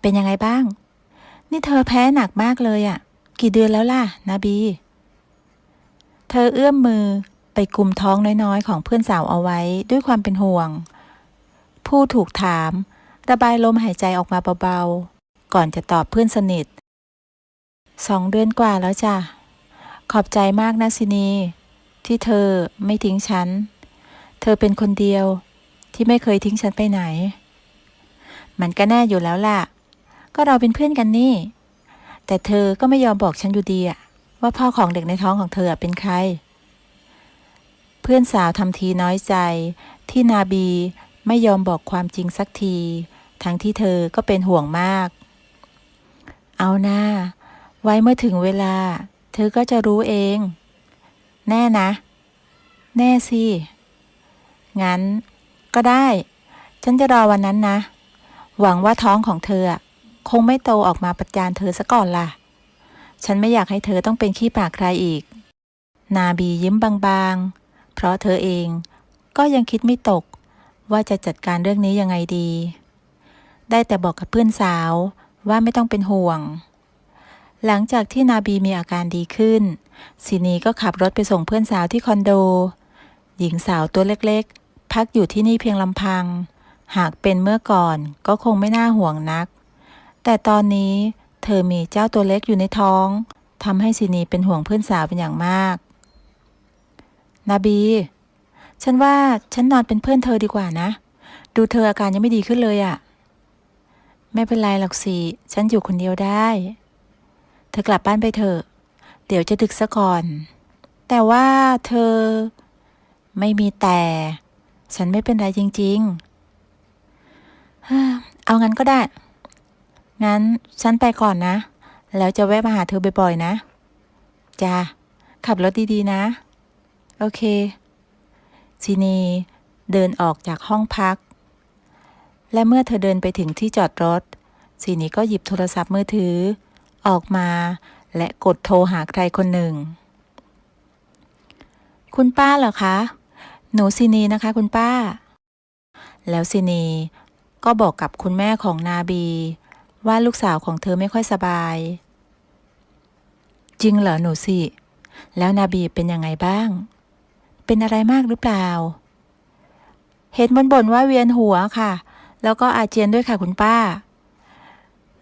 เป็นยังไงบ้าง นี่เธอแพ้หนักมากเลยอ่ะ กี่เดือนแล้วล่ะนาบี เธอเอื้อมมือไปกุมท้องน้อยๆของเพื่อนสาวเอาไว้ด้วยความเป็นห่วง ผู้ถูกถามระบายลมหายใจออกมาเบาๆ ก่อนจะตอบเพื่อนสนิท 2 เดือนกว่าแล้วจ้ะ ขอบใจมากนะซินีที่เธอไม่ทิ้งฉัน เธอเป็นคนเดียวที่ไม่เคยทิ้งฉันไปไหน มันก็แน่อยู่แล้วล่ะ ก็เราเป็นเพื่อนกันนี่ แต่เธอก็ไม่ยอมบอกฉันอยู่ดีอะว่าพ่อของเด็กในท้องของเธอเป็นใคร เพื่อนสาวทำทีน้อยใจที่นาบีไม่ยอมบอกความจริงสักที ทั้งที่เธอก็เป็นห่วงมาก เอาหน้าไว้เมื่อถึงเวลา เธอก็จะรู้เอง แน่นะ แน่สิ งั้นก็ได้ ฉันจะรอวันนั้นนะ หวังว่าท้องของเธอคงไม่โตออกมาประจานเธอซะก่อนล่ะ ฉันไม่อยากให้เธอต้องเป็นขี้ปากใครอีก นาบียิ้มบางๆ เพราะเธอเองก็ยังคิดไม่ตกว่าจะจัดการเรื่องนี้ยังไงดี ได้แต่บอกกับเพื่อนสาวว่าไม่ต้องเป็นห่วง หลังจากที่นาบีมีอาการดีขึ้นซินีก็ขับรถไปส่งเพื่อนสาวที่คอนโด หญิงสาวตัวเล็กๆ พักอยู่ที่นี่เพียงลำพัง หากเป็นเมื่อก่อนก็คงไม่น่าห่วงนัก แต่ตอนนี้เธอมีเจ้าตัวเล็กอยู่ในท้องทำให้ซินีเป็นห่วงเพื่อนสาวเป็นอย่างมาก นาบี ฉันว่าฉันนอนเป็นเพื่อนเธอดีกว่านะ ดูเธออาการยังไม่ดีขึ้นเลยอะไม่เป็นไรหรอกสิ ฉันอยู่คนเดียวได้ เธอกลับบ้านไปเถอะ เดี๋ยวจะดึกซะก่อน แต่ว่าเธอไม่มีแต่ ฉันไม่เป็นไรจริงๆ เอางั้นก็ได้ งั้นฉันไปก่อนนะ แล้วจะแวะมาหาเธอบ่อยๆนะ จ้า ขับรถดีๆนะ โอเคซินีเดินออกจากห้องพัก และเมื่อเธอเดินไปถึงที่จอดรถซินีก็หยิบโทรศัพท์มือถือออกมาและกดโทรหาใครคนหนึ่ง คุณป้าเหรอคะ หนูซินีนะคะคุณป้า แล้วซินีก็บอกกับคุณแม่ของนาบีว่าลูกสาวของเธอไม่ค่อยสบาย จริงเหรอหนูสิ แล้วนาบีเป็นยังไงบ้าง เป็นอะไรมากหรือเปล่า เห็นบ่นว่าเวียนหัวค่ะ แล้วก็อาเจียนด้วยค่ะคุณป้า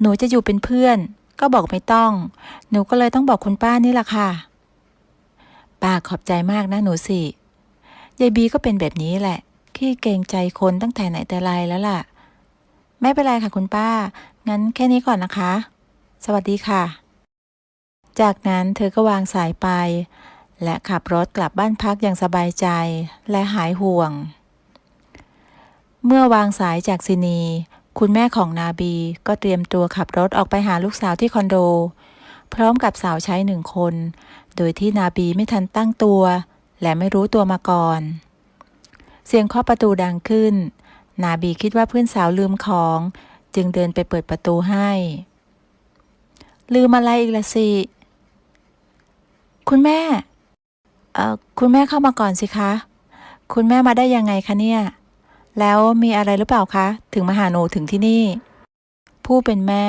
หนูจะอยู่เป็นเพื่อนก็บอกไม่ต้อง หนูก็เลยต้องบอกคุณป้านี่แหละค่ะ ป้าขอบใจมากนะหนูสิยายบีก็เป็นแบบนี้แหละขี้เกรงใจคนตั้งแต่ไหนแต่ไรแล้วล่ะ ไม่เป็นไรค่ะคุณป้า งั้นแค่นี้ก่อนนะคะ สวัสดีค่ะ จากนั้นเธอก็วางสายไป และขับรถกลับบ้านพักอย่างสบายใจและหายห่วง เมื่อวางสายจากซินีคุณแม่ของนาบีก็เตรียมตัวขับรถออกไปหาลูกสาวที่คอนโด พร้อมกับสาวใช้1 คน โดยที่นาบีไม่ทันตั้งตัวและไม่รู้ตัวมาก่อน เสียงเคาะประตูดังขึ้น นาบีคิดว่าเพื่อนสาวลืมของจึงเดินไปเปิดประตูให้ ลืมอะไรอีกล่ะสิ คุณแม่คุณแม่เข้ามาก่อนสิคะ คุณแม่มาได้ยังไงคะเนี่ย แล้วมีอะไรหรือเปล่าคะ ถึงมาหาหนูถึงที่นี่ ผู้เป็นแม่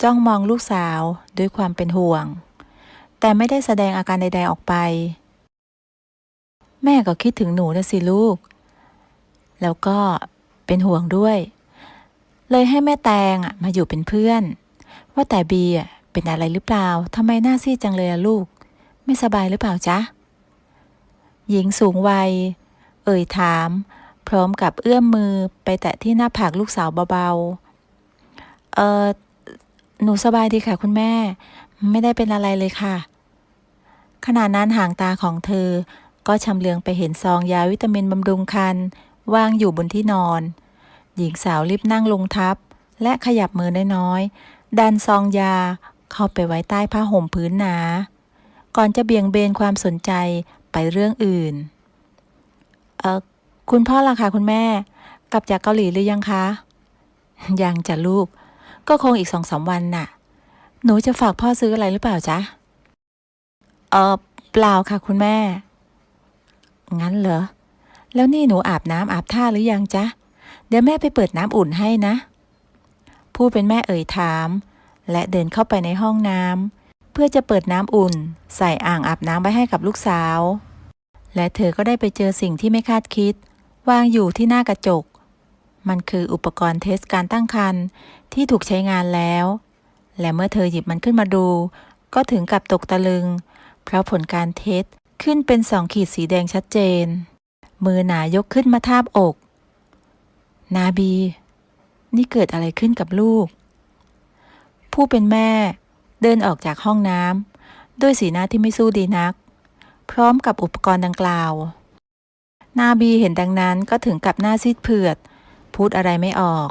จ้องมองลูกสาวด้วยความเป็นห่วง แต่ไม่ได้แสดงอาการใดๆออกไป แม่ก็คิดถึงหนูนะสิลูก แล้วก็เป็นห่วงด้วย เลยให้แม่แตงมาอยู่เป็นเพื่อน ว่าแต่บีเป็นอะไรหรือเปล่า ทำไมหน้าซีดจังเลยลูก ไม่สบายหรือเปล่าจ๊ะ หญิงสูงวัยเอ่ยถามพร้อมกับเอื้อมมือไปแตะที่หน้าผากลูกสาวเบาๆหนูสบายดีค่ะคุณแม่ ไม่ได้เป็นอะไรเลยค่ะ ขณะนั้นหางตาของเธอก็ชำเลืองไปเห็นซองยาวิตามินบำรุงครรภ์วางอยู่บนที่นอน หญิงสาวรีบนั่งลงทับและขยับมือน้อยๆดันซองยาเข้าไปไว้ใต้ผ้าห่มพื้นหนา ก่อนจะเบี่ยงเบนความสนใจไปเรื่องอื่น คุณพ่อล่ะคะคุณแม่ กลับจากเกาหลีหรือยังคะ ยังจ้ะลูก ก็คงอีก2-3 วันน่ะ หนูจะฝากพ่อซื้ออะไรหรือเปล่าจ๊ะ เปล่าค่ะคุณแม่ งั้นเหรอ แล้วนี่หนูอาบน้ำอาบท่าหรือยังจ๊ะ เดี๋ยวแม่ไปเปิดน้ำอุ่นให้นะ ผู้ ผู้เป็นแม่เอ่ยถามและเดินเข้าไปในห้องน้ำเพื่อจะเปิดน้ำอุ่นใส่อ่างอาบน้ำไว้ให้กับลูกสาวและเธอก็ได้ไปเจอสิ่งที่ไม่คาดคิดวางอยู่ที่หน้ากระจกมันคืออุปกรณ์เทสการตั้งครรภ์ที่ถูกใช้งานแล้วและเมื่อเธอหยิบมันขึ้นมาดูก็ถึงกับตกตะลึงเพราะผลการเทสขึ้นเป็น2 ขีดสีแดงชัดเจนมือหนายกขึ้นมาทาบอกนาบีนี่เกิดอะไรขึ้นกับลูกผู้เป็นแม่เดินออกจากห้องน้ำด้วยสีหน้าที่ไม่สู้ดีนักพร้อมกับอุปกรณ์ดังกล่าวนาบีเห็นดังนั้นก็ถึงกับหน้าซีดเผือดพูดอะไรไม่ออก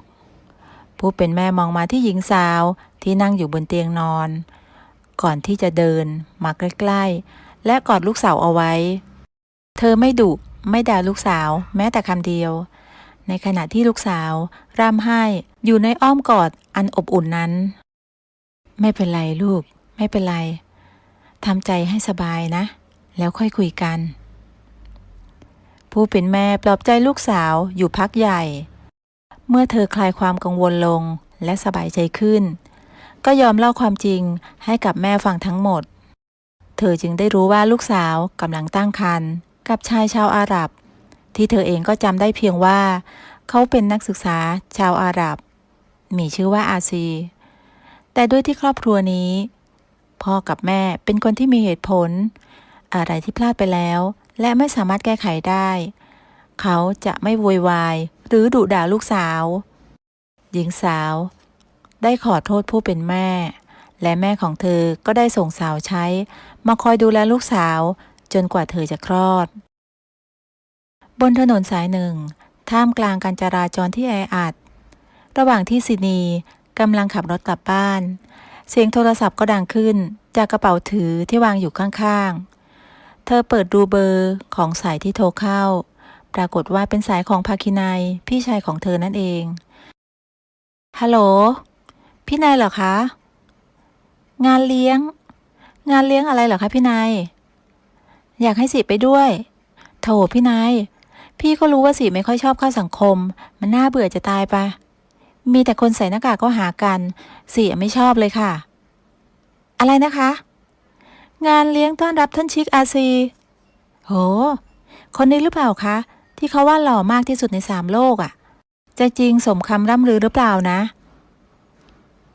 ผู้เป็นแม่มองมาที่หญิงสาวที่นั่งอยู่บนเตียงนอนก่อนที่จะเดินมาใกล้ๆและกอดลูกสาวเอาไว้เธอไม่ดุไม่ด่าลูกสาวแม้แต่คำเดียวในขณะที่ลูกสาวร่ำไห้อยู่ในอ้อมกอดอันอบอุ่นนั้นไม่เป็นไรลูกไม่เป็นไรทำใจให้สบายนะแล้วค่อยคุยกันผู้เป็นแม่ปลอบใจลูกสาวอยู่พักใหญ่เมื่อเธอคลายความกังวลลงและสบายใจขึ้นก็ยอมเล่าความจริงให้กับแม่ฟังทั้งหมดเธอจึงได้รู้ว่าลูกสาวกำลังตั้งครรภ์กับชายชาวอาหรับที่เธอเองก็จำได้เพียงว่าเขาเป็นนักศึกษาชาวอาหรับมีชื่อว่าอาซีแต่ด้วยที่ครอบครัวนี้พ่อกับแม่เป็นคนที่มีเหตุผลอะไรที่พลาดไปแล้วและไม่สามารถแก้ไขได้เขาจะไม่โวยวายหรือดุด่าลูกสาวหญิงสาวได้ขอโทษผู้เป็นแม่และแม่ของเธอก็ได้ส่งสาวใช้มาคอยดูแลลูกสาวจนกว่าเธอจะคลอดบนถนนสายหนึ่งท่ามกลางการจราจรที่แออัดระหว่างที่ซินีกำลังขับรถกลับบ้านเสียงโทรศัพท์ก็ดังขึ้นจากกระเป๋าถือที่วางอยู่ข้างๆเธอเปิดดูเบอร์ของสายที่โทรเข้าปรากฏว่าเป็นสายของภาคินัยพี่ชายของเธอนั่นเองฮัลโหลพี่นายเหรอคะงานเลี้ยงอะไรเหรอคะพี่นายอยากให้สิไปด้วยโถพี่นายพี่ก็รู้ว่าสิไม่ค่อยชอบเข้าสังคมมันน่าเบื่อจะตายปะมีแต่คนใส่หน้ากากก็หากันสิไม่ชอบเลยค่ะอะไรนะคะงานเลี้ยงต้อนรับท่านชิคอาซีโหคนนี้หรือเปล่าคะที่เขาว่าหล่อมากที่สุดใน3 โลกอ่ะจะจริงสมคำร่ำลือหรือเปล่านะ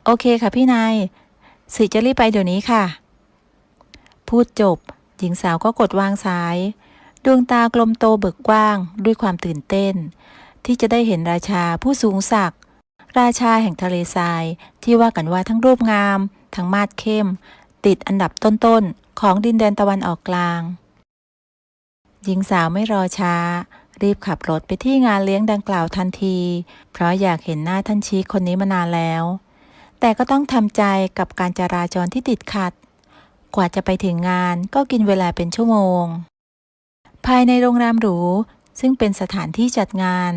โอเคค่ะพี่นายสิจะรีบไปเดี๋ยวนี้ค่ะพูดจบหญิงสาวก็กดวางสายดวงตากลมโตเบิกกว้างด้วยความตื่นเต้นที่จะได้เห็นราชาผู้สูงศักดิ์ราชาแห่งทะเลทรายที่ว่ากันว่าทั้งรูปงามทั้งมาดเข้มติดอันดับต้นๆของดินแดนตะวันออกกลางหญิงสาวไม่รอช้ารีบขับรถไปที่งานเลี้ยงดังกล่าวทันทีเพราะอยากเห็นหน้าท่านชีคคนนี้มานานแล้วแต่ก็ต้องทำใจกับการจราจรที่ติดขัดกว่าจะไปถึงงานก็กินเวลาเป็นชั่วโมงภายในโรงแรมหรูซึ่งเป็นสถานที่จัดงาน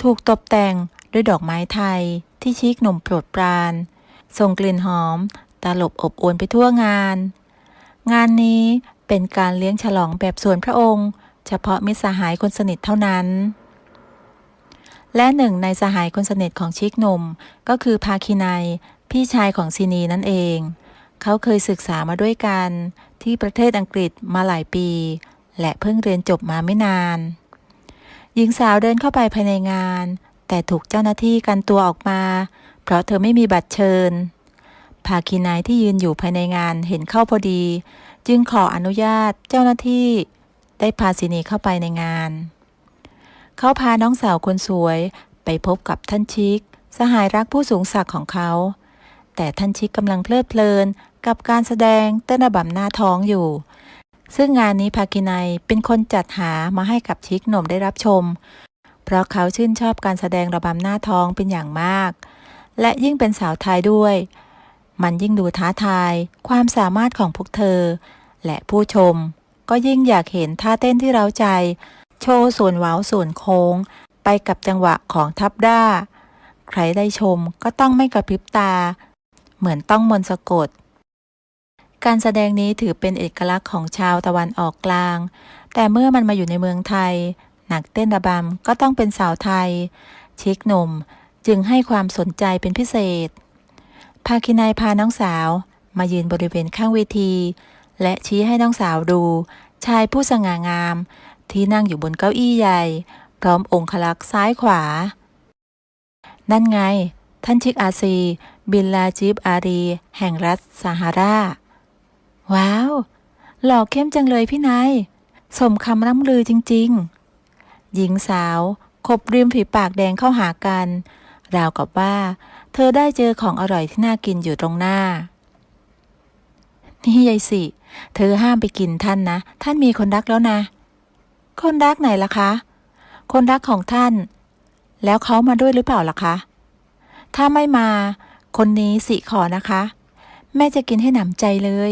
ถูกตกแต่งด้วยดอกไม้ไทยที่ชิคหนุ่มโปรดปรานส่งกลิ่นหอมตลบอบอวลไปทั่วงานนี้เป็นการเลี้ยงฉลองแบบส่วนพระองค์เฉพาะมิตรสหายคนสนิทเท่านั้นและหนึ่งในสหายคนสนิทของชิคหนุ่มก็คือภาคินัยพี่ชายของซินีนั่นเองเขาเคยศึกษามาด้วยกันที่ประเทศอังกฤษมาหลายปีและเพิ่งเรียนจบมาไม่นานหญิงสาวเดินเข้าไปภายในงานแต่ถูกเจ้าหน้าที่กันตัวออกมาเพราะเธอไม่มีบัตรเชิญภาคินัยที่ยืนอยู่ภายในงานเห็นเข้าพอดีจึงขออนุญาตเจ้าหน้าที่ได้พาซินีเข้าไปในงานเขาพาน้องสาวคนสวยไปพบกับท่านชิคสหายรักผู้สูงศักดิ์ของเขาแต่ท่านชิคกำลังเพลิดเพลินกับการแสดงเต้นระบำหน้าท้องอยู่ซึ่งงานนี้ภาคินัยเป็นคนจัดหามาให้กับชิคหนุ่มได้รับชมเพราะเขาชื่นชอบการแสดงระบำหน้าท้องเป็นอย่างมากและยิ่งเป็นสาวไทยด้วยมันยิ่งดูท้าทายความสามารถของพวกเธอและผู้ชมก็ยิ่งอยากเห็นท่าเต้นที่เร้าใจโชว์ส่วนเว้าส่วนโค้งไปกับจังหวะของทับด้าใครได้ชมก็ต้องไม่กระพริบตาเหมือนต้องมนต์สะกดการแสดงนี้ถือเป็นเอกลักษณ์ของชาวตะวันออกกลางแต่เมื่อมันมาอยู่ในเมืองไทยนักเต้นระบำก็ต้องเป็นสาวไทยชิคหนุ่ม จึงให้ความสนใจเป็นพิเศษ ภาคินัยพาน้องสาวมายืนบริเวณข้างเวที และชี้ให้น้องสาวดูชายผู้สง่างามที่นั่งอยู่บนเก้าอี้ใหญ่พร้อมองครักษ์ซ้ายขวา นั่นไงท่านชิกอาซีบินลาจิบอารีแห่งรัฐซาฮาราว้าวหล่อเข้มจังเลยพี่นายสมคำร่ำลือจริงๆหญิงสาวขบริมฝีปากแดงเข้าหากันราวกับว่าเธอได้เจอของอร่อยที่น่ากินอยู่ตรงหน้านี่ยายสิเธอห้ามไปกินท่านนะท่านมีคนรักแล้วนะคนรักไหนล่ะคะคนรักของท่านแล้วเขามาด้วยหรือเปล่าล่ะคะถ้าไม่มาคนนี้สิขอนะคะแม่จะกินให้หนำใจเลย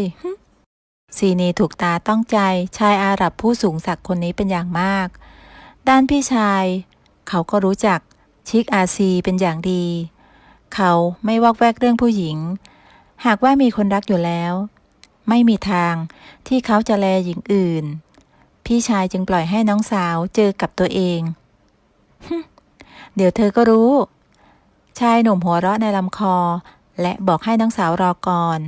ซีนีถูกตาต้องใจชายอาหรับผู้สูงศักดิ์คนนี้เป็นอย่างมากด้านพี่ชายเขาก็รู้จักชิกอาซีเป็นอย่างดีเขาไม่วอกแวกเรื่องผู้หญิงหากว่ามีคนรักอยู่แล้วไม่มีทางที่เขาจะแลหญิงอื่นพี่ชายจึงปล่อยให้น้องสาวเจอกับตัวเองเดี๋ยวเธอก็รู้ชายหนุ่มหัวเราะในลำคอและบอกให้น้องสาวรอก่อน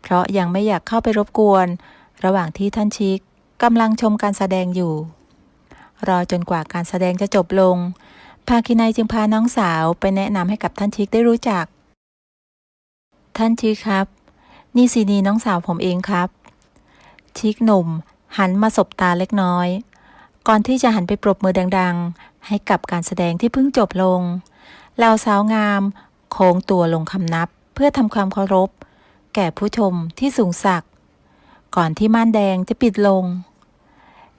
เพราะยังไม่อยากเข้าไปรบกวนระหว่างที่ท่านชิกกำลังชมการแสดงอยู่รอจนกว่าการแสดงจะจบลงภาคินัยจึงพาน้องสาวไปแนะนำให้กับท่านชิกได้รู้จักท่านชิกครับนี่ซีนีน้องสาวผมเองครับชิกหนุ่มหันมาสบตาเล็กน้อยก่อนที่จะหันไปปรบมือดังๆให้กับการแสดงที่เพิ่งจบลงเหล่าสาวงามโค้งตัวลงคำนับเพื่อทำความเคารพแก่ผู้ชมที่สูงศักดิ์ก่อนที่ม่านแดงจะปิดลง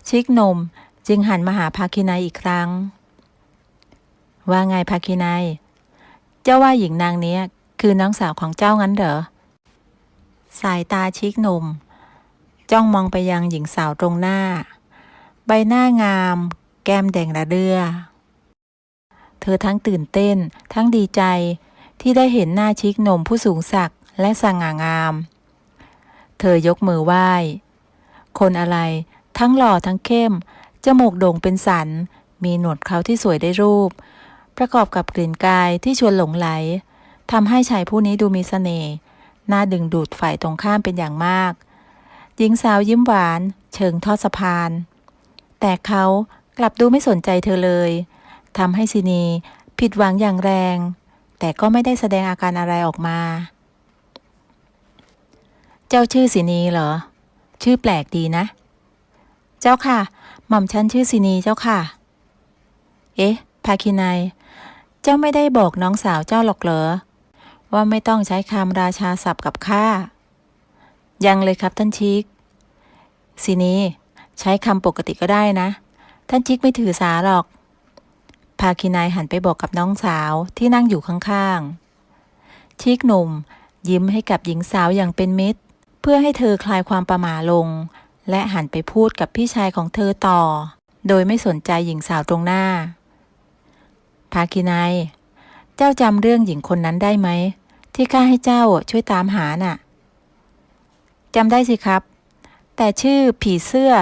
ชิกหนุ่มจึงหันมาหาภาคินัยอีกครั้งว่าไงภาคินัยเจ้าว่าหญิงนางนี้คือน้องสาวของเจ้างั้นเหรอสายตาชิกหนุ่มจ้องมองไปยังหญิงสาวตรงหน้าใบหน้างามแก้มแดงระเรื่อเธอทั้งตื่นเต้นทั้งดีใจที่ได้เห็นหน้าชิกหนุ่มผู้สูงศักดิ์และสง่างามเธอยกมือไหว้คนอะไรทั้งหล่อทั้งเข้มจมูกโด่งเป็นสันมีหนวดเคราที่สวยได้รูปประกอบกับกลิ่นกายที่ชวนหลงไหลทำให้ชายผู้นี้ดูมีเสน่ห์น่าดึงดูดฝ่ายตรงข้ามเป็นอย่างมากหญิงสาวยิ้มหวานเชิงทอดสะพานแต่เขากลับดูไม่สนใจเธอเลยทำให้ซีนีผิดหวังอย่างแรงแต่ก็ไม่ได้แสดงอาการอะไรออกมาเจ้าชื่อซีนีเหรอชื่อแปลกดีนะเจ้าค่ะหม่อมฉันชื่อซีนีเจ้าค่ะเอ๊ะภาคินัยเจ้าไม่ได้บอกน้องสาวเจ้าหรอกเหรอว่าไม่ต้องใช้คำราชาศัพท์กับข้ายังเลยครับท่านชิกซีนีใช้คำปกติก็ได้นะท่านชิกไม่ถือสาหรอกภาคินัยหันไปบอกกับน้องสาวที่นั่งอยู่ข้างๆชิกหนุ่มยิ้มให้กับหญิงสาวอย่างเป็นมิตรเพื่อให้เธอคลายความประหม่าลงและหันไปพูดกับพี่ชายของเธอต่อโดยไม่สนใจหญิงสาวตรงหน้าภาคินัยเจ้าจำเรื่องหญิงคนนั้นได้ไหมที่ข้าให้เจ้าช่วยตามหาน่ะจำได้สิครับแต่ชื่อผีเสื้อ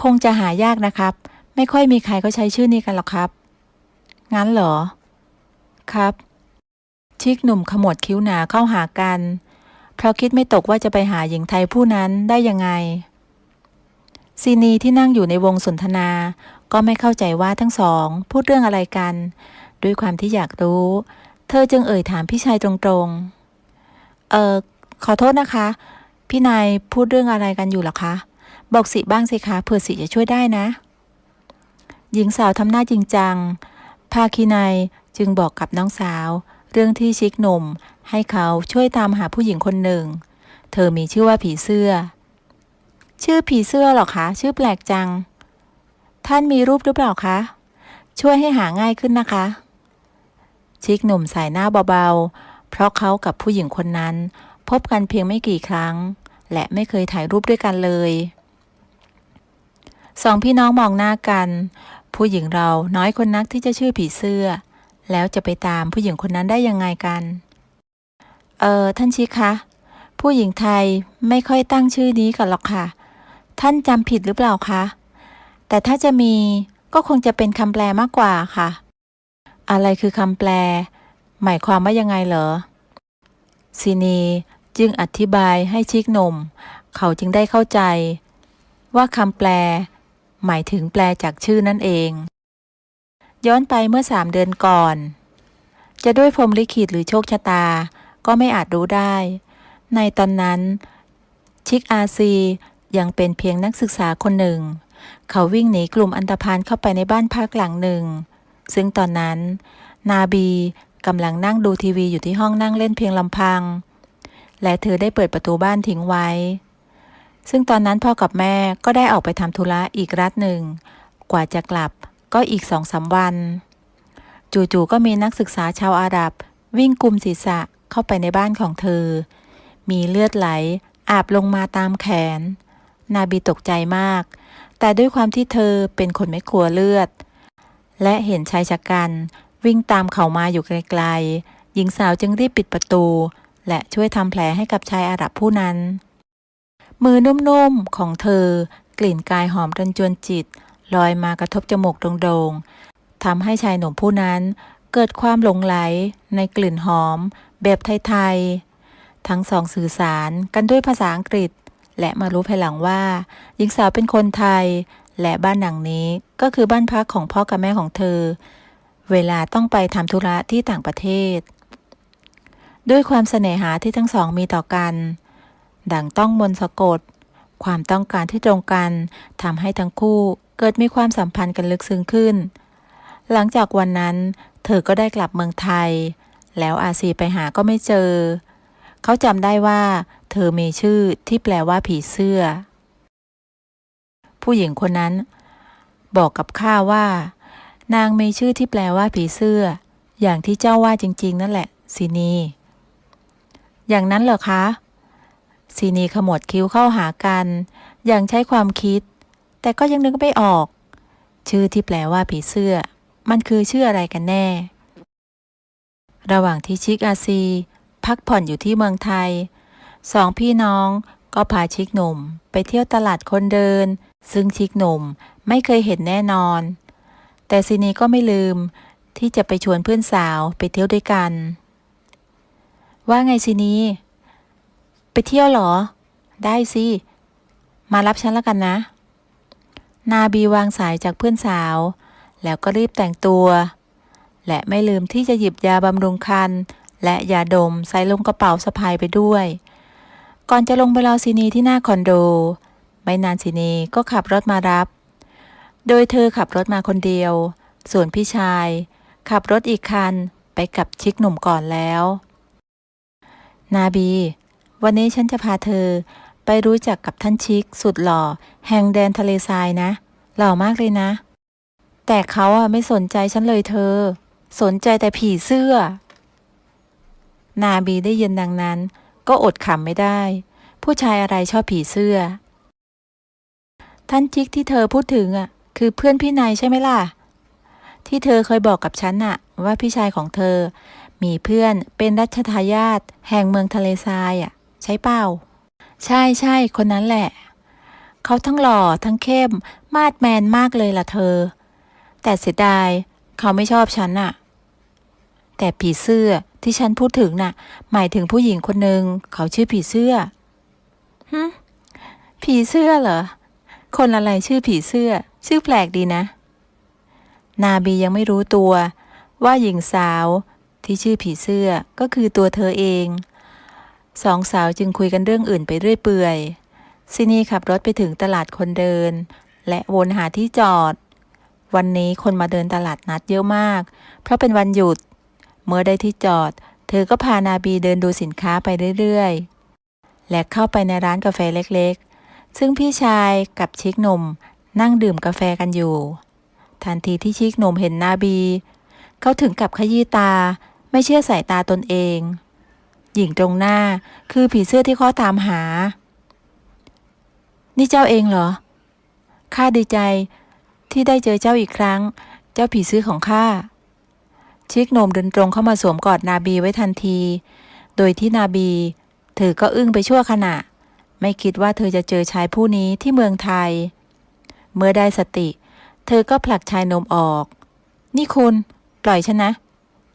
คงจะหายากนะครับไม่ค่อยมีใครก็ใช้ชื่อนี้กันหรอกครับงั้นเหรอครับชิกหนุ่มขมวดคิ้วหนาเข้าหากันเพราะคิดไม่ตกว่าจะไปหาหญิงไทยผู้นั้นได้ยังไงซีนีที่นั่งอยู่ในวงสนทนาก็ไม่เข้าใจว่าทั้งสองพูดเรื่องอะไรกันด้วยความที่อยากรู้เธอจึงเอ่ยถามพี่ชายตรงๆขอโทษนะคะพี่นายพูดเรื่องอะไรกันอยู่หรอคะบอกสิบ้างสิคะเผื่อสิจะช่วยได้นะหญิงสาวทำหน้าจริงจังภาคินัยจึงบอกกับน้องสาวเรื่องที่ชิกหนุ่มให้เขาช่วยตามหาผู้หญิงคนหนึ่งเธอมีชื่อว่าผีเสื้อชื่อผีเสื้อหรอคะชื่อแปลกจังท่านมีรูปหรือเปล่าคะช่วยให้หาง่ายขึ้นนะคะชิกหนุ่มสายหน้าเบาๆเพราะเขากับผู้หญิงคนนั้นพบกันเพียงไม่กี่ครั้งและไม่เคยถ่ายรูปด้วยกันเลยสองพี่น้องมองหน้ากันผู้หญิงเราน้อยคนนักที่จะชื่อผีเสื้อแล้วจะไปตามผู้หญิงคนนั้นได้ยังไงกันท่านชิคคะผู้หญิงไทยไม่ค่อยตั้งชื่อนี้กันหรอกค่ะท่านจำผิดหรือเปล่าคะแต่ถ้าจะมีก็คงจะเป็นคำแปลมากกว่าค่ะอะไรคือคำแปล หมายความว่ายังไงเหรอซินีจึงอธิบายให้ชิกหนุ่มเขาจึงได้เข้าใจว่าคำแปลหมายถึงแปลจากชื่อนั่นเองย้อนไปเมื่อ3 เดือนก่อนจะด้วยพรหมลิขิตหรือโชคชะตาก็ไม่อาจรู้ได้ในตอนนั้นชิกอาซียังเป็นเพียงนักศึกษาคนหนึ่งเขาวิ่งหนีกลุ่มอันธพาลเข้าไปในบ้านพักหลังหนึ่งซึ่งตอนนั้นนาบีกำลังนั่งดูทีวีอยู่ที่ห้องนั่งเล่นเพียงลำพังและเธอได้เปิดประตูบ้านทิ้งไว้ซึ่งตอนนั้นพ่อกับแม่ก็ได้ออกไปทำธุระอีกรัฐหนึ่งกว่าจะกลับก็อีก2-3 วันจู่ๆก็มีนักศึกษาชาวอาหรับวิ่งกุมศีรษะเข้าไปในบ้านของเธอมีเลือดไหลอาบลงมาตามแขนนาบีตกใจมากแต่ด้วยความที่เธอเป็นคนไม่กลัวเลือดและเห็นชายชะกันวิ่งตามเขามาอยู่ไกลๆหญิงสาวจึงรีบปิดประตูและช่วยทำแผลให้กับชายอาหรับผู้นั้นมือนุ่มๆของเธอกลิ่นกายหอมจนจวนจิตลอยมากระทบจมูกโด่งๆทำให้ชายหนุ่มผู้นั้นเกิดความหลงไหลในกลิ่นหอมแบบไทยๆทั้งสองสื่อสารกันด้วยภาษาอังกฤษและมารู้ภายหลังว่าหญิงสาวเป็นคนไทยและบ้านหลังนี้ก็คือบ้านพักของพ่อกับแม่ของเธอเวลาต้องไปทำธุระที่ต่างประเทศด้วยความเสน่หาที่ทั้งสองมีต่อกันดั่งต้องมนต์สะกดความต้องการที่ตรงกันทำให้ทั้งคู่เกิดมีความสัมพันธ์กันลึกซึ้งขึ้นหลังจากวันนั้นเธอก็ได้กลับเมืองไทยแล้วอาซีไปหาก็ไม่เจอเขาจำได้ว่าเธอมีชื่อที่แปลว่าผีเสื้อผู้หญิงคนนั้นบอกกับข้าว่านางมีชื่อที่แปลว่าผีเสื้ออย่างที่เจ้าว่าจริงๆนั่นแหละซินีอย่างนั้นเหรอคะซินีขมวดคิ้วเข้าหากันอย่างใช้ความคิดแต่ก็ยังนึกไม่ออกชื่อที่แปลว่าผีเสื้อมันคือชื่ออะไรกันแน่ระหว่างที่ชิกอาซีพักผ่อนอยู่ที่เมืองไทย2 พี่น้องก็พาชิกหนุ่มไปเที่ยวตลาดคนเดินซึ่งชิกหนุ่มไม่เคยเห็นแน่นอนแต่ซินีก็ไม่ลืมที่จะไปชวนเพื่อนสาวไปเที่ยวด้วยกันว่าไงซินีไปเที่ยวเหรอได้สิมารับฉันแล้วกันนะนาบีวางสายจากเพื่อนสาวแล้วก็รีบแต่งตัวและไม่ลืมที่จะหยิบยาบำรุงครรภ์และยาดมใส่ลงกระเป๋าสะพายไปด้วยก่อนจะลงไปรอซินีที่หน้าคอนโดไม่นานซินีก็ขับรถมารับโดยเธอขับรถมาคนเดียวส่วนพี่ชายขับรถอีกคันไปกับชิคหนุ่มก่อนแล้วนาบีวันนี้ฉันจะพาเธอไปรู้จักกับท่านชิคสุดหล่อแห่งแดนทะเลทรายนะหล่อมากเลยนะแต่เขาไม่สนใจฉันเลยเธอสนใจแต่ผีเสื้อนาบีได้ยินดังนั้นก็อดขำไม่ได้ผู้ชายอะไรชอบผีเสื้อท่านชิคที่เธอพูดถึงคือเพื่อนพี่นายใช่ไหมล่ะที่เธอเคยบอกกับฉันว่าพี่ชายของเธอมีเพื่อนเป็นรัชทายาทแห่งเมืองทะเลทรายใช่เปล่าใช่คนนั้นแหละเขาทั้งหล่อทั้งเข้มมาดแมนมากเลยล่ะเธอแต่เสียดายเขาไม่ชอบฉันแต่ผีเสื้อที่ฉันพูดถึงหมายถึงผู้หญิงคนหนึ่งเขาชื่อผีเสื้อผีเสื้อเหรอคนอะไรชื่อผีเสื้อชื่อแปลกดีนะนาบียังไม่รู้ตัวว่าหญิงสาวที่ชื่อผีเสื้อก็คือตัวเธอเอง2 สาวจึงคุยกันเรื่องอื่นไปเรื่อยเปื่อยซินีขับรถไปถึงตลาดคนเดินและวนหาที่จอดวันนี้คนมาเดินตลาดนัดเยอะมากเพราะเป็นวันหยุดเมื่อได้ที่จอดเธอก็พานาบีเดินดูสินค้าไปเรื่อยๆและเข้าไปในร้านกาแฟเล็กๆซึ่งพี่ชายกับชิคหนุ่มนั่งดื่มกาแฟกันอยู่ทันทีที่ชิคหนุ่มเห็นนาบีเขาถึงกับขยี้ตาไม่เชื่อสายตาตนเองหญิงตรงหน้าคือผีเสื้อที่เขาตามหานี่เจ้าเองเหรอข้าดีใจที่ได้เจอเจ้าอีกครั้งเจ้าผีเสื้อของข้าชิคหนุ่มเดินตรงเข้ามาสวมกอดนาบีไว้ทันทีโดยที่นาบีเธอก็อึ้งไปชั่วขณะไม่คิดว่าเธอจะเจอชายผู้นี้ที่เมืองไทยเมื่อได้สติเธอก็ผลักชายหนุ่มออกนี่คุณปล่อยฉันนะ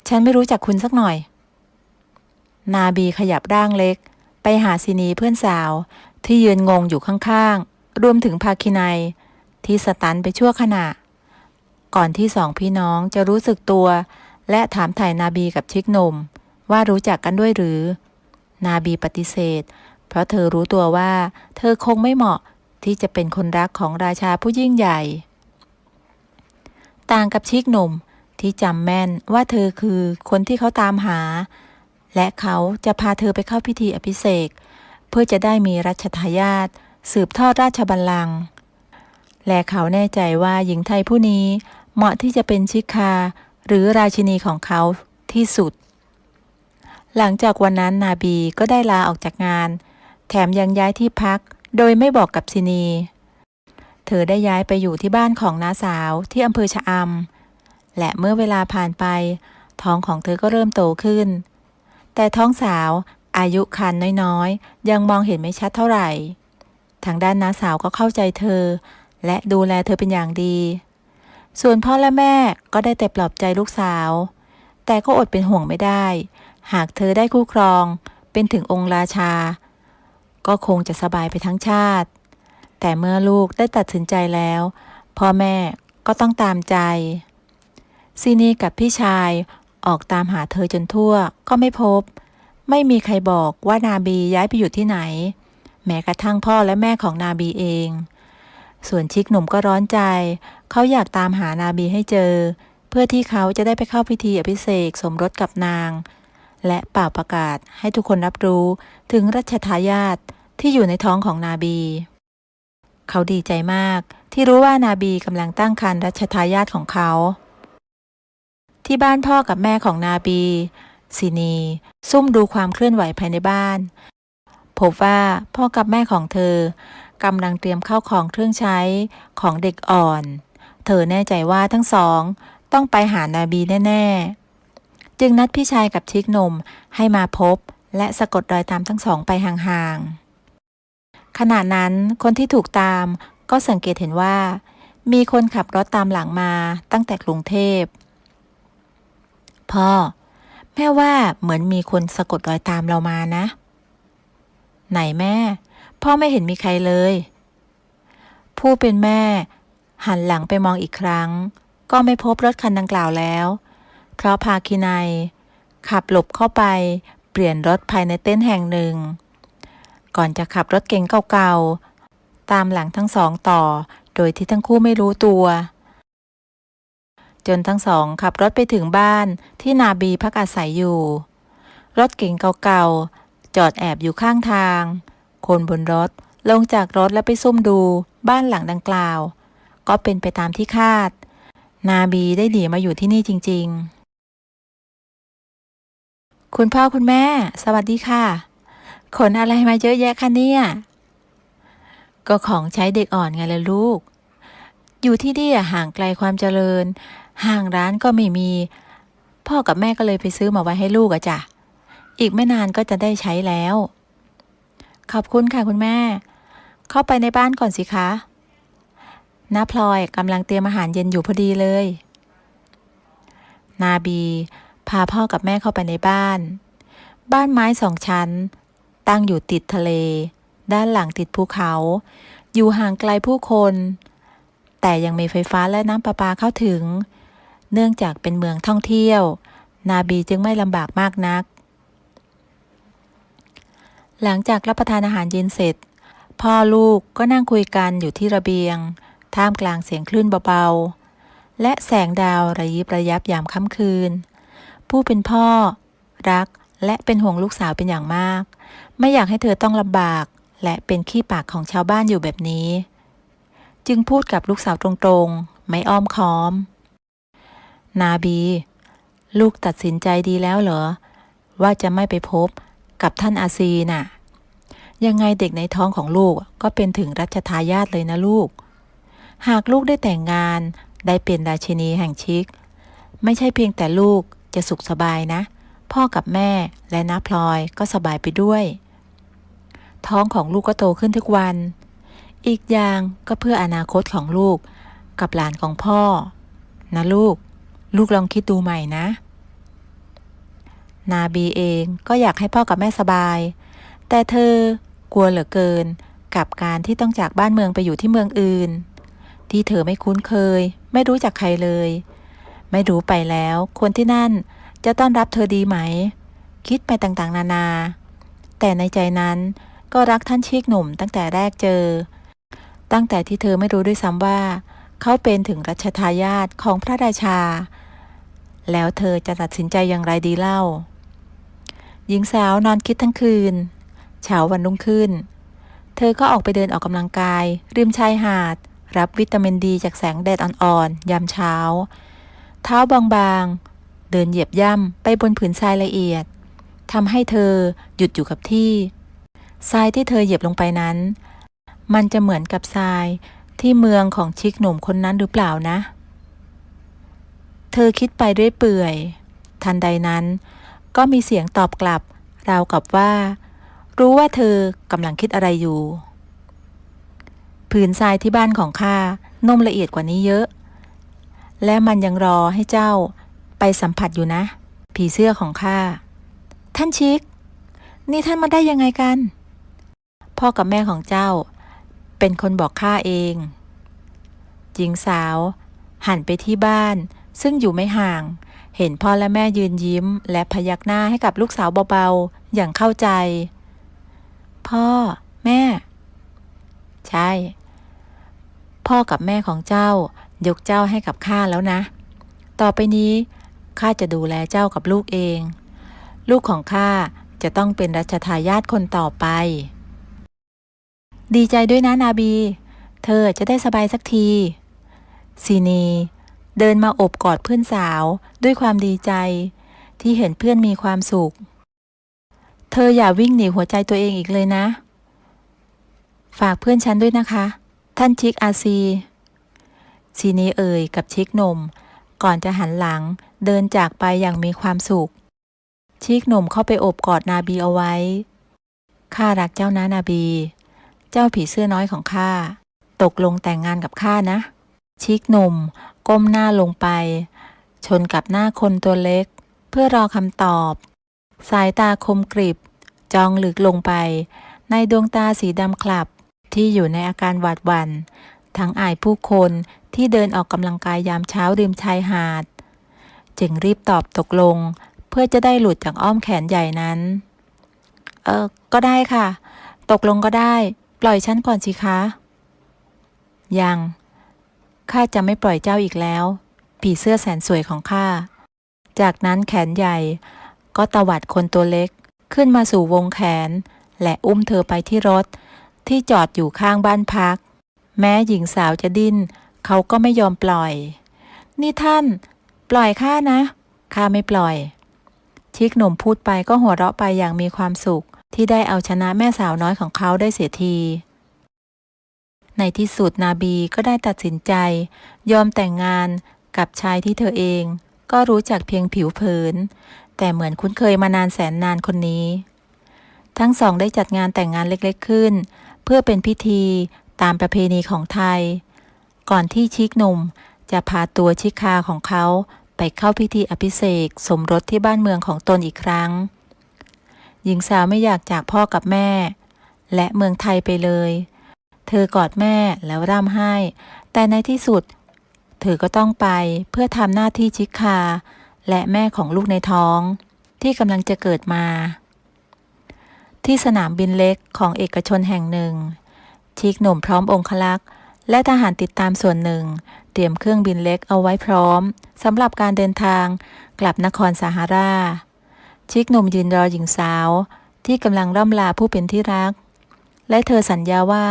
ฉันไม่รู้จักคุณสักหน่อยนาบีขยับร่างเล็กไปหาซินีเพื่อนสาวที่ยืนงงอยู่ข้างๆรวมถึงภาคินัยที่สตันไปชั่วขณะก่อนที่สองพี่น้องจะรู้สึกตัวและถามถ่ายนาบีกับชิกหนุ่มว่ารู้จักกันด้วยหรือนาบีปฏิเสธเพราะเธอรู้ตัวว่าเธอคงไม่เหมาะที่จะเป็นคนรักของราชาผู้ยิ่งใหญ่ต่างกับชิกหนุ่มที่จำแม่นว่าเธอคือคนที่เขาตามหาและเขาจะพาเธอไปเข้าพิธีอภิเษกเพื่อจะได้มีรัชทายาทสืบทอดราชบัลลังก์และเขาแน่ใจว่าหญิงไทยผู้นี้เหมาะที่จะเป็นชิคาหรือราชินีของเขาที่สุดหลังจากวันนั้นนาบีก็ได้ลาออกจากงานแถมยังย้ายที่พักโดยไม่บอกกับซินีเธอได้ย้ายไปอยู่ที่บ้านของน้าสาวที่อำเภอชะอำและเมื่อเวลาผ่านไปท้องของเธอก็เริ่มโตขึ้นแต่ท้องสาวอายุครรภ์น้อยๆยังมองเห็นไม่ชัดเท่าไหร่ทางด้านน้าสาวก็เข้าใจเธอและดูแลเธอเป็นอย่างดีส่วนพ่อและแม่ก็ได้แต่ปลอบใจลูกสาวแต่ก็อดเป็นห่วงไม่ได้หากเธอได้คู่ครองเป็นถึงองค์ราชาก็คงจะสบายไปทั้งชาติแต่เมื่อลูกได้ตัดสินใจแล้วพ่อแม่ก็ต้องตามใจซีนีกับพี่ชายออกตามหาเธอจนทั่วก็ไม่พบไม่มีใครบอกว่านาบีย้ายไปอยู่ที่ไหนแม้กระทั่งพ่อและแม่ของนาบีเองส่วนชิกหนุ่มก็ร้อนใจเขาอยากตามหานาบีให้เจอเพื่อที่เขาจะได้ไปเข้าพิธีอภิเษกสมรสกับนางและเป่าประกาศให้ทุกคนรับรู้ถึงรัชทายาทที่อยู่ในท้องของนาบีเขาดีใจมากที่รู้ว่านาบีกำลังตั้งครรภ์รัชทายาทของเขาที่บ้านพ่อกับแม่ของนาบีซินีซุ่มดูความเคลื่อนไหวภายในบ้านพบว่าพ่อกับแม่ของเธอกำลังเตรียมข้าวของเครื่องใช้ของเด็กอ่อนเธอแน่ใจว่าทั้งสองต้องไปหานาบีแน่ๆจึงนัดพี่ชายกับชิกหนุ่มให้มาพบและสะกดรอยตามทั้งสองไปห่างๆขณะนั้นคนที่ถูกตามก็สังเกตเห็นว่ามีคนขับรถตามหลังมาตั้งแต่กรุงเทพพ่อแม่ว่าเหมือนมีคนสะกดรอยตามเรามานะไหนแม่พ่อไม่เห็นมีใครเลยผู้เป็นแม่หันหลังไปมองอีกครั้งก็ไม่พบรถคันดังกล่าวแล้วเพราะภาคินัยขับหลบเข้าไปเปลี่ยนรถภายในเต็นท์แห่งหนึ่งก่อนจะขับรถเก๋งเก่าๆตามหลังทั้งสองต่อโดยที่ทั้งคู่ไม่รู้ตัวจนทั้งสองขับรถไปถึงบ้านที่นาบีพักอาศัยอยู่รถเก๋งเก่าๆจอดแอบอยู่ข้างทางคนบนรถลงจากรถแล้วไปซุ่มดูบ้านหลังดังกล่าวก็เป็นไปตามที่คาดนาบีได้หนีมาอยู่ที่นี่จริงๆคุณพ่อคุณแม่สวัสดีค่ะขนอะไรมาเยอะแยะคะเนี่ยก็ของใช้เด็กอ่อนไงล่ะลูกอยู่ที่นี่ห่างไกลความเจริญห้างร้านก็ไม่มีพ่อกับแม่ก็เลยไปซื้อมาไว้ให้ลูกอะจ้ะอีกไม่นานก็จะได้ใช้แล้วขอบคุณค่ะคุณแม่เข้าไปในบ้านก่อนสิคะน้าพลอยกำลังเตรียมอาหารเย็นอยู่พอดีเลยนาบีพาพ่อกับแม่เข้าไปในบ้านไม้2 ชั้นตั้งอยู่ติดทะเลด้านหลังติดภูเขาอยู่ห่างไกลผู้คนแต่ยังมีไฟฟ้าและน้ำประปาเข้าถึงเนื่องจากเป็นเมืองท่องเที่ยวนาบีจึงไม่ลำบากมากนักหลังจากรับประทานอาหารเย็นเสร็จพ่อลูกก็นั่งคุยกันอยู่ที่ระเบียงท่ามกลางเสียงคลื่นเบาๆและแสงดาวระยิบระยับยามค่ำคืนผู้เป็นพ่อรักและเป็นห่วงลูกสาวเป็นอย่างมากไม่อยากให้เธอต้องลำบากและเป็นขี้ปากของชาวบ้านอยู่แบบนี้จึงพูดกับลูกสาวตรงๆไม่อ้อมค้อมนาบีลูกตัดสินใจดีแล้วเหรอว่าจะไม่ไปพบกับท่านอาซีน่ะยังไงเด็กในท้องของลูกก็เป็นถึงรัชทายาทเลยนะลูกหากลูกได้แต่งงานได้เป็นราชินีแห่งชิกไม่ใช่เพียงแต่ลูกจะสุขสบายนะพ่อกับแม่และน้าพลอยก็สบายไปด้วยท้องของลูกก็โตขึ้นทุกวันอีกอย่างก็เพื่ออนาคตของลูกกับหลานของพ่อนะลูกลองคิดดูใหม่นะ นาบีเองก็อยากให้พ่อกับแม่สบายแต่เธอกลัวเหลือเกินกับการที่ต้องจากบ้านเมืองไปอยู่ที่เมืองอื่นที่เธอไม่คุ้นเคยไม่รู้จักใครเลยไม่รู้ไปแล้วคนที่นั่นจะต้อนรับเธอดีไหมคิดไปต่างๆนานาแต่ในใจนั้นก็รักท่านชีกหนุ่มตั้งแต่แรกเจอตั้งแต่ที่เธอไม่รู้ด้วยซ้ำว่าเขาเป็นถึงรัชทายาทของพระราชาแล้วเธอจะตัดสินใจอย่างไรดีเล่าหญิงสาวนอนคิดทั้งคืนเช้าวันรุ่งขึ้นเธอก็ออกไปเดินออกกำลังกายริมชายหาดรับวิตามินดีจากแสงแดดอ่อนๆยามเช้าเท้าบางๆเดินเหยียบย่ำไปบนผืนทรายละเอียดทำให้เธอหยุดอยู่กับที่ทรายที่เธอเหยียบลงไปนั้นมันจะเหมือนกับทรายที่เมืองของชิคหนุ่มคนนั้นหรือเปล่านะเธอคิดไปเรื่อยเปื่อยทันใดนั้นก็มีเสียงตอบกลับราวกับว่ารู้ว่าเธอกำลังคิดอะไรอยู่ผืนทรายที่บ้านของข้านุ่มละเอียดกว่านี้เยอะและมันยังรอให้เจ้าไปสัมผัสอยู่นะผีเสื้อของข้าท่านชิคนี่ท่านมาได้ยังไงกันพ่อกับแม่ของเจ้าเป็นคนบอกข้าเองหญิงสาวหันไปที่บ้านซึ่งอยู่ไม่ห่างเห็นพ่อและแม่ยืนยิ้มและพยักหน้าให้กับลูกสาวเบาๆอย่างเข้าใจพ่อแม่ใช่พ่อกับแม่ของเจ้ายกเจ้าให้กับข้าแล้วนะต่อไปนี้ข้าจะดูแลเจ้ากับลูกเองลูกของข้าจะต้องเป็นรัชทายาทคนต่อไปดีใจด้วยนะนาบีเธอจะได้สบายสักทีซีนีเดินมาโอบกอดเพื่อนสาวด้วยความดีใจที่เห็นเพื่อนมีความสุขเธออย่าวิ่งหนีหัวใจตัวเองอีกเลยนะฝากเพื่อนฉันด้วยนะคะท่านชิคอาซีนีเอ่ยกับชิคหนุ่มก่อนจะหันหลังเดินจากไปอย่างมีความสุขชิคหนุ่มเข้าไปโอบกอดนาบีเอาไว้ข้ารักเจ้านะนาบีเจ้าผีเสื้อน้อยของข้าตกลงแต่งงานกับข้านะชิคหนุ่มก้มหน้าลงไปชนกับหน้าคนตัวเล็กเพื่อรอคำตอบสายตาคมกริบจ้องลึกลงไปในดวงตาสีดำคลับที่อยู่ในอาการหวาดหวั่นทั้งอายผู้คนที่เดินออกกำลังกายยามเช้าริมชายหาดจึงรีบตอบตกลงเพื่อจะได้หลุดจากอ้อมแขนใหญ่นั้นก็ได้ค่ะตกลงก็ได้ปล่อยฉันก่อนสิคะยังข้าจะไม่ปล่อยเจ้าอีกแล้วผีเสื้อแสนสวยของข้าจากนั้นแขนใหญ่ก็ตวัดคนตัวเล็กขึ้นมาสู่วงแขนและอุ้มเธอไปที่รถที่จอดอยู่ข้างบ้านพักแม้หญิงสาวจะดิ้นเขาก็ไม่ยอมปล่อยนี่ท่านปล่อยข้านะข้าไม่ปล่อยชิคหนุ่มพูดไปก็หัวเราะไปอย่างมีความสุขที่ได้เอาชนะแม่สาวน้อยของเขาได้เสียทีในที่สุดนาบีก็ได้ตัดสินใจยอมแต่งงานกับชายที่เธอเองก็รู้จักเพียงผิวเผินแต่เหมือนคุ้นเคยมานานแสนนานคนนี้ทั้งสองได้จัดงานแต่งงานเล็กๆขึ้นเพื่อเป็นพิธีตามประเพณีของไทยก่อนที่ชิคหนุ่มจะพาตัวชิคาของเขาไปเข้าพิธีอภิเษกสมรสที่บ้านเมืองของตนอีกครั้งหญิงสาวไม่อยากจากพ่อกับแม่และเมืองไทยไปเลยเธอกอดแม่แล้วร่ำไห้แต่ในที่สุดเธอก็ต้องไปเพื่อทำหน้าที่ชิคาและแม่ของลูกในท้องที่กำลังจะเกิดมาที่สนามบินเล็กของเอกชนแห่งหนึ่งชิคหนุ่มพร้อมองครักษ์และทหารติดตามส่วนหนึ่งเตรียมเครื่องบินเล็กเอาไว้พร้อมสำหรับการเดินทางกลับนครซาฮาราชิคหนุ่มยืนรอหญิงสาวที่กำลังร่ำลาผู้เป็นที่รักและเธอสัญญาว่า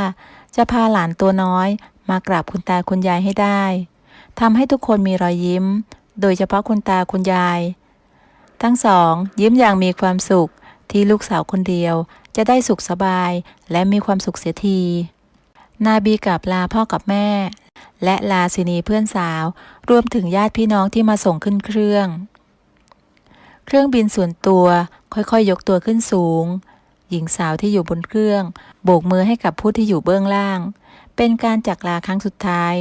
จะพาหลานตัวน้อยมากราบคุณตาคุณยายให้ได้ทำให้ทุกคนมีรอยยิ้มโดยเฉพาะคุณตาคุณยายทั้งสองยิ้มอย่างมีความสุขที่ลูกสาวคนเดียวจะได้สุขสบายและมีความสุขเสียทีนาบีกราบลาพ่อกับแม่และลาซินีเพื่อนสาวรวมถึงญาติพี่น้องที่มาส่งขึ้นเครื่องบินส่วนตัวค่อยๆยกตัวขึ้นสูงหญิงสาวที่อยู่บนเครื่องโบกมือให้กับผู้ที่อยู่เบื้องล่างเป็นการจากลาครั้งสุดท้าย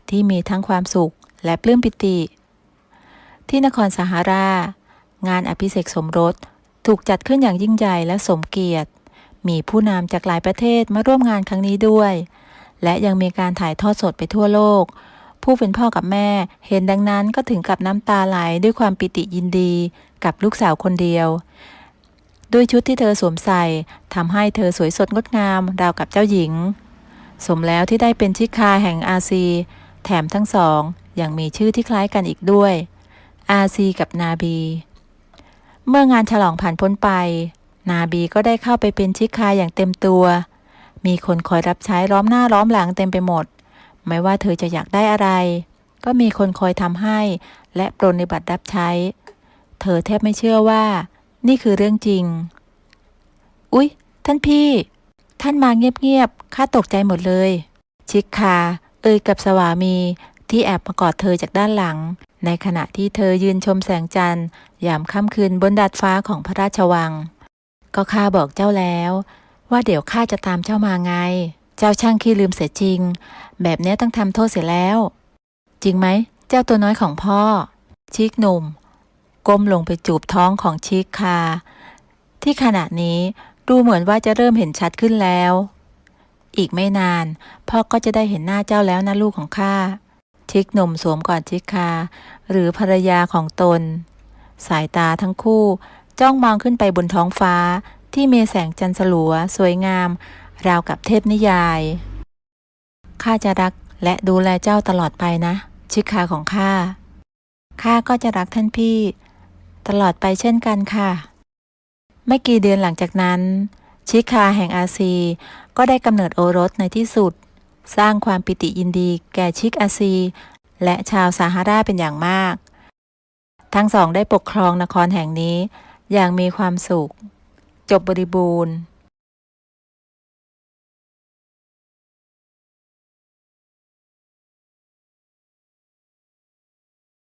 ที่มีทั้งความสุขและปลื้มปิติที่นครซาฮารา งานอภิเษกสมรสถูกจัดขึ้นอย่างยิ่งใหญ่และสมเกียรติมีผู้นำจากหลายประเทศมาร่วมงานครั้งนี้ด้วยและยังมีการถ่ายทอดสดไปทั่วโลกผู้เป็นพ่อกับแม่เห็นดังนั้นก็ถึงกับน้ำตาไหลด้วยความปิติยินดีกับลูกสาวคนเดียวด้วยชุดที่เธอสวมใส่ทำให้เธอสวยสดงดงามราวกับเจ้าหญิงสมแล้วที่ได้เป็นชิคาแห่งอาซีแถมทั้งสองยังมีชื่อที่คล้ายกันอีกด้วยอาซีกับนาบีเมื่องานฉลองผ่านพ้นไปนาบีก็ได้เข้าไปเป็นชิคาอย่างเต็มตัวมีคนคอยรับใช้ล้อมหน้าล้อมหลังเต็มไปหมดไม่ว่าเธอจะอยากได้อะไรก็มีคนคอยทำให้และปรนนิบัติรับใช้เธอแทบไม่เชื่อว่านี่คือเรื่องจริงอุ๊ยท่านพี่ท่านมาเงียบๆข้าตกใจหมดเลยชิคากับสวามีที่แอบมากอดเธอจากด้านหลังในขณะที่เธอยืนชมแสงจันทร์ยามค่ำคืนบนดาดฟ้าของพระราชวังก็ข้าบอกเจ้าแล้วว่าเดี๋ยวข้าจะตามเจ้ามาไงเจ้าช่างขี้ลืมเสียจริงแบบนี้ต้องทำโทษเสียแล้วจริงไหมเจ้าตัวน้อยของพ่อชิคหนุ่มก้มลงไปจูบท้องของชิคาที่ขณะนี้ดูเหมือนว่าจะเริ่มเห็นชัดขึ้นแล้วอีกไม่นานพ่อก็จะได้เห็นหน้าเจ้าแล้วนะลูกของข้าชิคหนุ่มสวมกอดชิคาหรือภรรยาของตนสายตาทั้งคู่จ้องมองขึ้นไปบนท้องฟ้าที่มีแสงจันทร์สลัวสวยงามราวกับเทพนิยายข้าจะรักและดูแลเจ้าตลอดไปนะชิคาของข้าก็จะรักท่านพี่ตลอดไปเช่นกันค่ะไม่กี่เดือนหลังจากนั้นชิคาแห่งอาซีก็ได้กำเนิดโอรสในที่สุดสร้างความปิติยินดีแก่ชิคอาซีและชาวซาฮาราเป็นอย่างมากทั้งสองได้ปกครองนครแห่งนี้อย่างมีความสุขจบบริบูรณ์